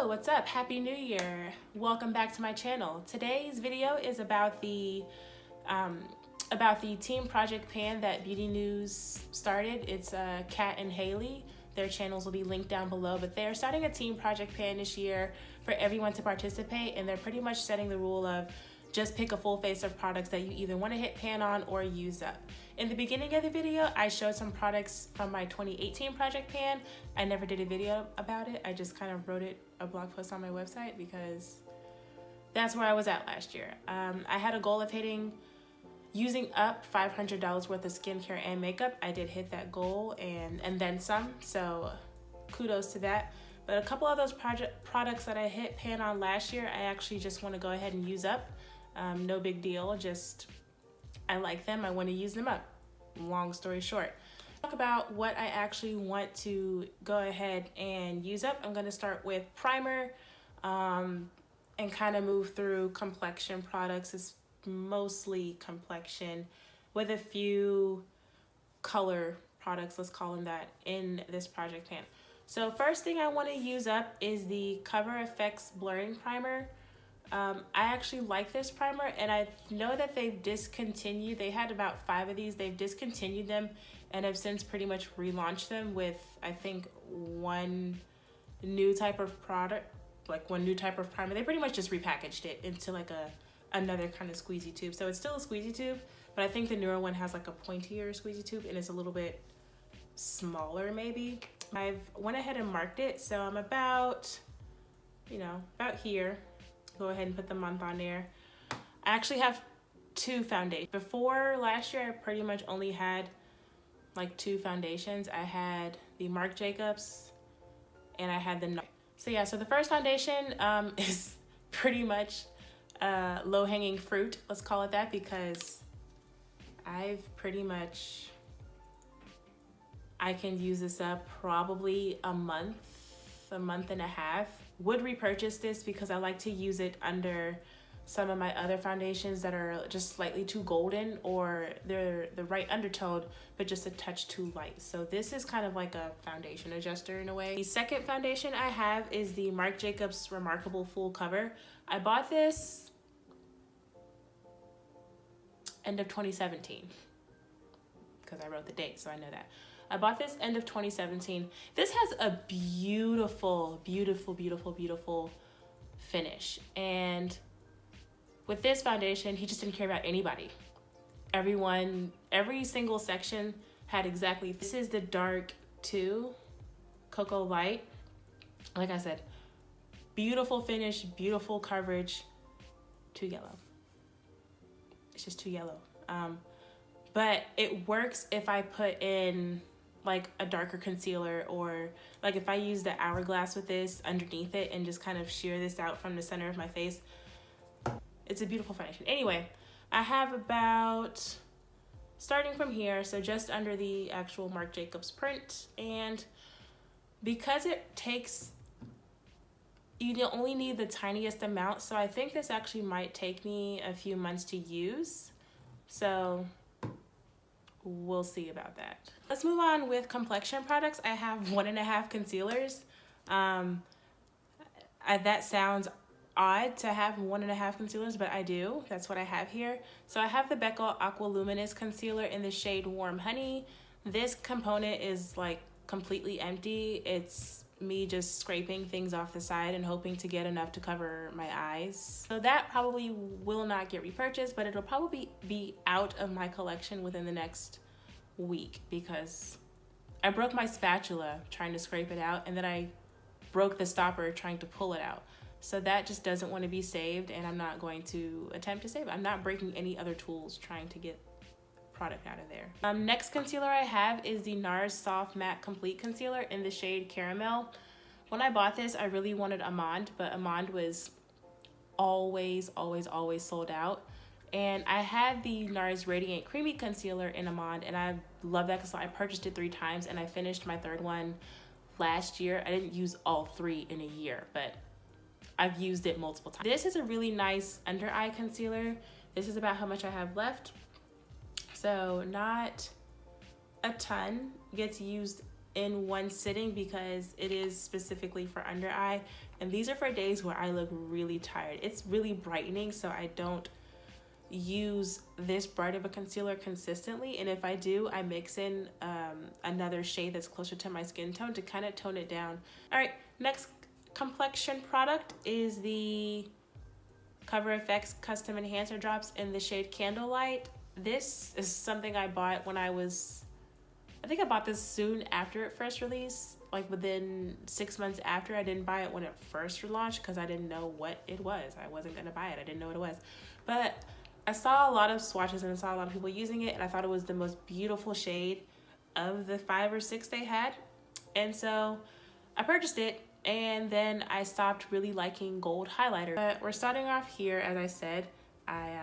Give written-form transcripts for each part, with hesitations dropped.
Hello, what's up? Happy New Year. Welcome back to my channel. Today's video is about the team project pan that Beauty News started. It's Kat and Haley. Their channels will be linked down below, but they're starting a team project pan this year for everyone to participate, and they're pretty much setting the rule of just pick a full face of products that you either want to hit pan on or use up. In the beginning of the video, I showed some products from my 2018 project pan. I never did a video about it. I just kind of wrote a blog post on my website because that's where I was at last year. I had a goal of using up $500 worth of skincare and makeup. I did hit that goal and then some, so kudos to that. But a couple of those products that I hit pan on last year, I actually just want to go ahead and use up. No big deal, just I like them, I want to use them up. Long story short. Talk about what I actually want to go ahead and use up. I'm going to start with primer and kind of move through complexion products. It's mostly complexion with a few color products, let's call them that, in this project pan. So first thing I want to use up is the Cover FX Blurring Primer. I actually like this primer, and I know that they've discontinued, they had about 5 of these, they've discontinued them and have since pretty much relaunched them with, I think, one new type of product, like one new type of primer. They pretty much just repackaged it into like another kind of squeezy tube. So it's still a squeezy tube, but I think the newer one has like a pointier squeezy tube and it's a little bit smaller maybe. I've went ahead and marked it, so I'm about here. Go ahead and put the month on there. I actually have 2 foundations. Before last year, I pretty much only had like 2 foundations. I had the Marc Jacobs and I had the so the first foundation is pretty much low-hanging fruit, let's call it that, because I can use this up probably a month and a half. Would repurchase this because I like to use it under some of my other foundations that are just slightly too golden, or they're the right undertone but just a touch too light. So this is kind of like a foundation adjuster in a way. The second foundation I have is the Marc Jacobs Remarkable Full Cover. I bought this end of 2017 because I wrote the date, so I know that. I bought this end of 2017. This has a beautiful, beautiful, beautiful, beautiful finish. And with this foundation, he just didn't care about anybody. Every single section had exactly, this is the dark 2, Cocoa Light. Like I said, beautiful finish, beautiful coverage, too yellow. It's just too yellow. But it works if I put in like a darker concealer, or like if I use the Hourglass with this underneath it and just kind of shear this out from the center of my face. It's a beautiful foundation. Anyway, I have about, starting from here, so just under the actual Marc Jacobs print, and because it takes, you only need the tiniest amount, so I think this actually might take me a few months to use. So we'll see about that. Let's move on with complexion products. I have 1.5 concealers. That sounds odd to have 1.5 concealers, but I do. That's what I have here. So I have the Becca Aqua Luminous Concealer in the shade Warm Honey. This component is like completely empty. It's me just scraping things off the side and hoping to get enough to cover my eyes. So that probably will not get repurchased, but it'll probably be out of my collection within the next week because I broke my spatula trying to scrape it out, and then I broke the stopper trying to pull it out. So that just doesn't want to be saved, and I'm not going to attempt to save it. I'm not breaking any other tools trying to get product out of there. Next concealer I have is the NARS Soft Matte Complete Concealer in the shade Caramel. When I bought this, I really wanted Amande, but Amande was always sold out. And I had the NARS Radiant Creamy Concealer in Amande, and I love that because I purchased it 3 times, and I finished my 3rd one last year. I didn't use all 3 in a year, but I've used it multiple times. This is a really nice under eye concealer. This is about how much I have left. So not a ton gets used in one sitting because it is specifically for under eye. And these are for days where I look really tired. It's really brightening, so I don't use this bright of a concealer consistently. And if I do, I mix in another shade that's closer to my skin tone to kind of tone it down. All right, next complexion product is the Cover FX Custom Enhancer Drops in the shade Candlelight. This is something I bought when I think I bought this soon after it first released, like within 6 months after. I didn't buy it when it first launched because I didn't know what it was. I wasn't gonna buy it, I didn't know what it was. But I saw a lot of swatches and I saw a lot of people using it, and I thought it was the most beautiful shade of the 5 or 6 they had. And so I purchased it, and then I stopped really liking gold highlighter. But we're starting off here. As I said, I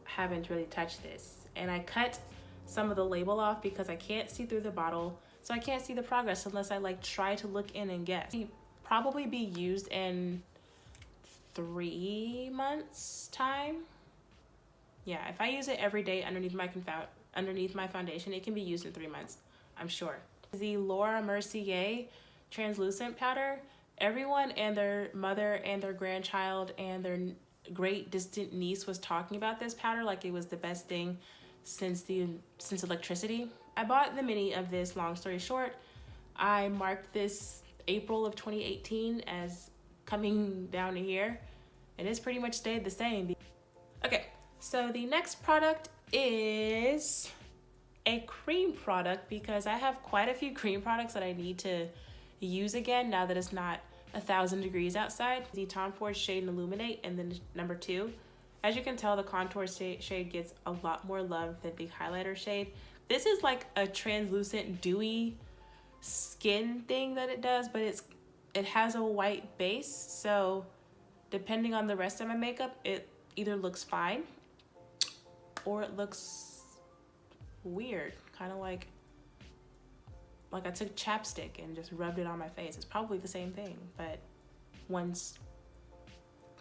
haven't really touched this, and I cut some of the label off because I can't see through the bottle, so I can't see the progress unless I like try to look in and guess. It'll probably be used in 3 months time. Yeah, if I use it every day underneath my foundation, it can be used in 3 months, I'm sure. The Laura Mercier translucent powder. Everyone and their mother and their grandchild and their great distant niece was talking about this powder like it was the best thing since electricity. I bought the mini of this. Long story short, I marked this April of 2018 as coming down to here, and it's pretty much stayed the same. Okay, so the next product is a cream product because I have quite a few cream products that I need to use again now that it's not 1,000 degrees outside. The Tom Ford shade Illuminate, and then number 2. As you can tell, the contour shade gets a lot more love than the highlighter shade. This is like a translucent dewy skin thing that it does, but it has a white base, so depending on the rest of my makeup, it either looks fine or it looks weird, kind of like I took chapstick and just rubbed it on my face. It's probably the same thing, but one's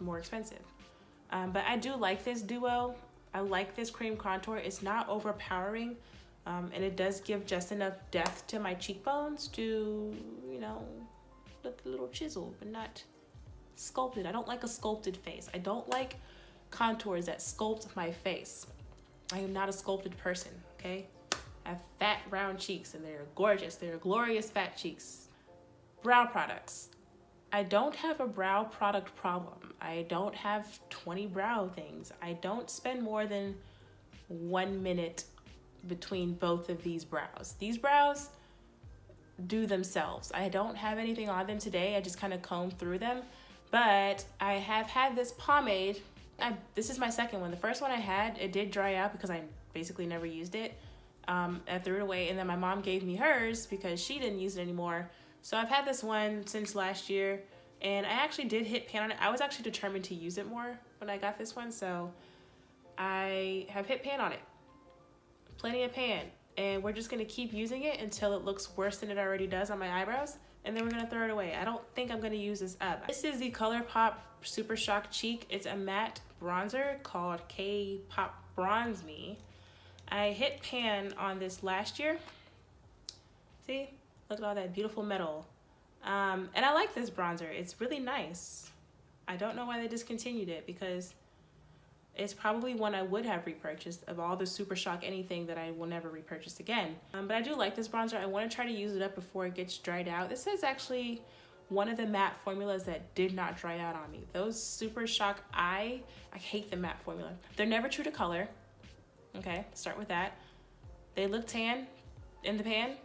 more expensive. But I do like this duo. I like this cream contour. It's not overpowering, and it does give just enough depth to my cheekbones to, you know, look a little chiseled, but not sculpted. I don't like a sculpted face. I don't like contours that sculpt my face. I am not a sculpted person, okay? I have fat, round cheeks, and they're gorgeous. They're glorious fat cheeks. Brow products. I don't have a brow product problem. I don't have 20 brow things. I don't spend more than 1 minute between both of these brows. These brows do themselves. I don't have anything on them today. I just kind of combed through them. But I have had this pomade. This is my second one. The first one I had, it did dry out because I basically never used it. I threw it away, and then my mom gave me hers because she didn't use it anymore. So I've had this one since last year, and I actually did hit pan on it. I was actually determined to use it more when I got this one, so I have hit pan on it. Plenty of pan, and we're just gonna keep using it until it looks worse than it already does on my eyebrows, and then we're gonna throw it away. I don't think I'm gonna use this up. This is the ColourPop Super Shock Cheek. It's a matte bronzer called K-Pop Bronze Me. I hit pan on this last year. See, look at all that beautiful metal. And I like this bronzer. It's really nice. I don't know why they discontinued it because it's probably one I would have repurchased of all the Super Shock anything that I will never repurchase again. But I do like this bronzer. I want to try to use it up before it gets dried out. This is actually one of the matte formulas that did not dry out on me. Those Super Shock I hate the matte formula. They're never true to color. Okay, start with that. They look tan in the pan.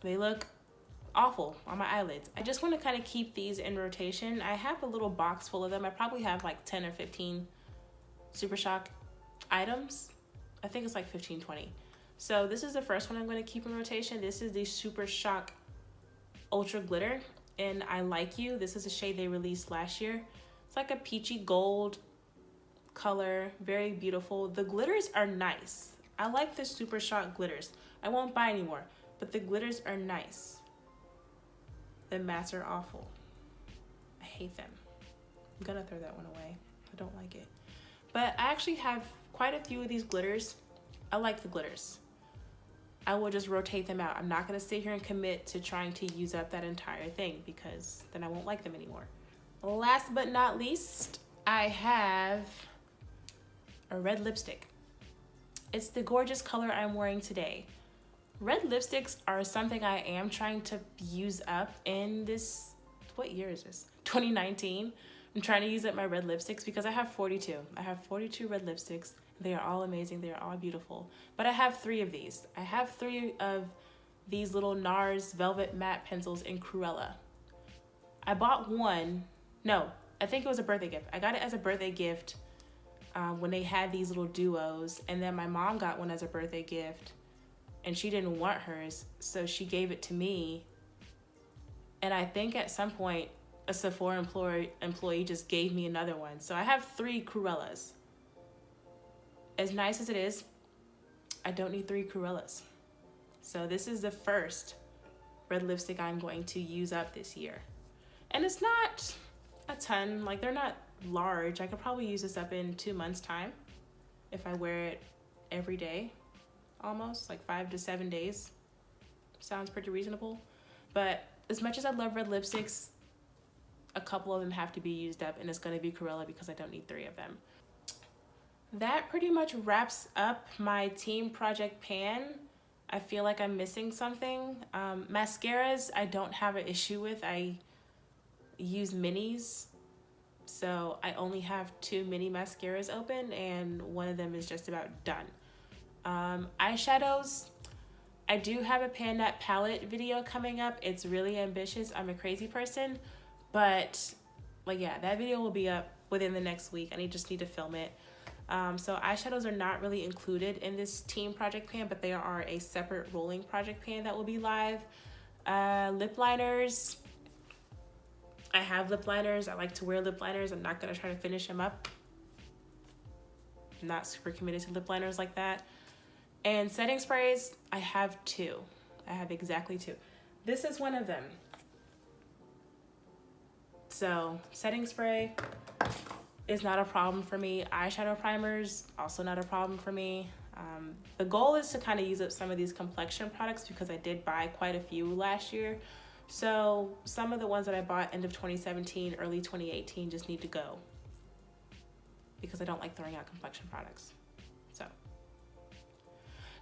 They look awful on my eyelids. I just want to kind of keep these in rotation. I have a little box full of them. I probably have like 10 or 15 Super Shock items. I think it's like 15, 20. So this is the first one I'm going to keep in rotation. This is the Super Shock Ultra Glitter in I Like You. This is a shade they released last year. It's like a peachy gold color, very beautiful. The glitters are nice. I like the Super Shock glitters. I won't buy anymore, but the glitters are nice. The mattes are awful. I hate them. I'm gonna throw that one away. I don't like it. But I actually have quite a few of these glitters. I like the glitters. I will just rotate them out. I'm not gonna sit here and commit to trying to use up that entire thing because then I won't like them anymore. Last but not least, I have a red lipstick. It's the gorgeous color I'm wearing today. Red lipsticks are something I am trying to use up in this, what year is this? 2019. I'm trying to use up my red lipsticks because I have 42. I have 42 red lipsticks. They are all amazing. They are all beautiful. But I have 3 of these. I have 3 of these little NARS Velvet Matte Pencils in Cruella. I bought one. No, I think it was a birthday gift. I got it as a birthday gift when they had these little duos. And then my mom got one as a birthday gift. And she didn't want hers, so she gave it to me. And I think at some point, a Sephora employee just gave me another one. So I have 3 Cruellas. As nice as it is, I don't need 3 Cruellas. So this is the first red lipstick I'm going to use up this year. And it's not a ton, like they're not large. I could probably use this up in 2 months' time if I wear it every day, almost, like 5 to 7 days. Sounds pretty reasonable. But as much as I love red lipsticks, a couple of them have to be used up, and it's going to be Cruella because I don't need 3 of them. That pretty much wraps up my team project pan. I feel like I'm missing something. Mascaras, I don't have an issue with. I use minis, so I only have 2 mini mascaras open, and one of them is just about done. Eyeshadows, I do have a Pan That palette video coming up. It's really ambitious. I'm a crazy person, but like, yeah, that video will be up within the next week. I just need to film it. So eyeshadows are not really included in this team project pan, but they are a separate rolling project pan that will be live. Lip liners, I have lip liners. I like to wear lip liners. I'm not gonna try to finish them up. I'm not super committed to lip liners like that. And setting sprays, I have 2. I have exactly 2. This is one of them. So setting spray is not a problem for me. Eyeshadow primers, also not a problem for me. The goal is to kind of use up some of these complexion products because I did buy quite a few last year. So some of the ones that I bought end of 2017, early 2018 just need to go because I don't like throwing out complexion products. So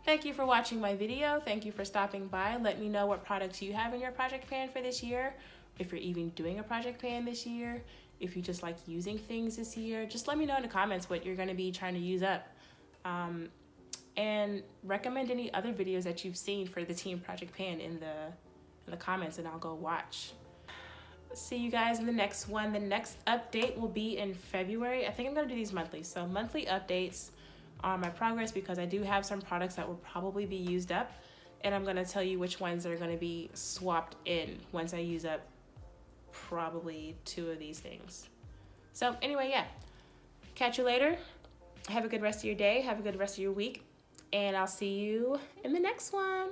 thank you for watching my video. Thank you for stopping by. Let me know what products you have in your project pan for this year. If you're even doing a project pan this year. If you just like using things this year, just let me know in the comments what you're going to be trying to use up. And recommend any other videos that you've seen for the team project pan in the comments, and I'll go watch. See you guys in the next one. The next update will be in February. I think I'm going to do these monthly. So monthly updates on my progress because I do have some products that will probably be used up. And I'm going to tell you which ones are going to be swapped in once I use up probably 2 of these things. So anyway, yeah, catch you later. Have a good rest of your day. Have a good rest of your week. And I'll see you in the next one.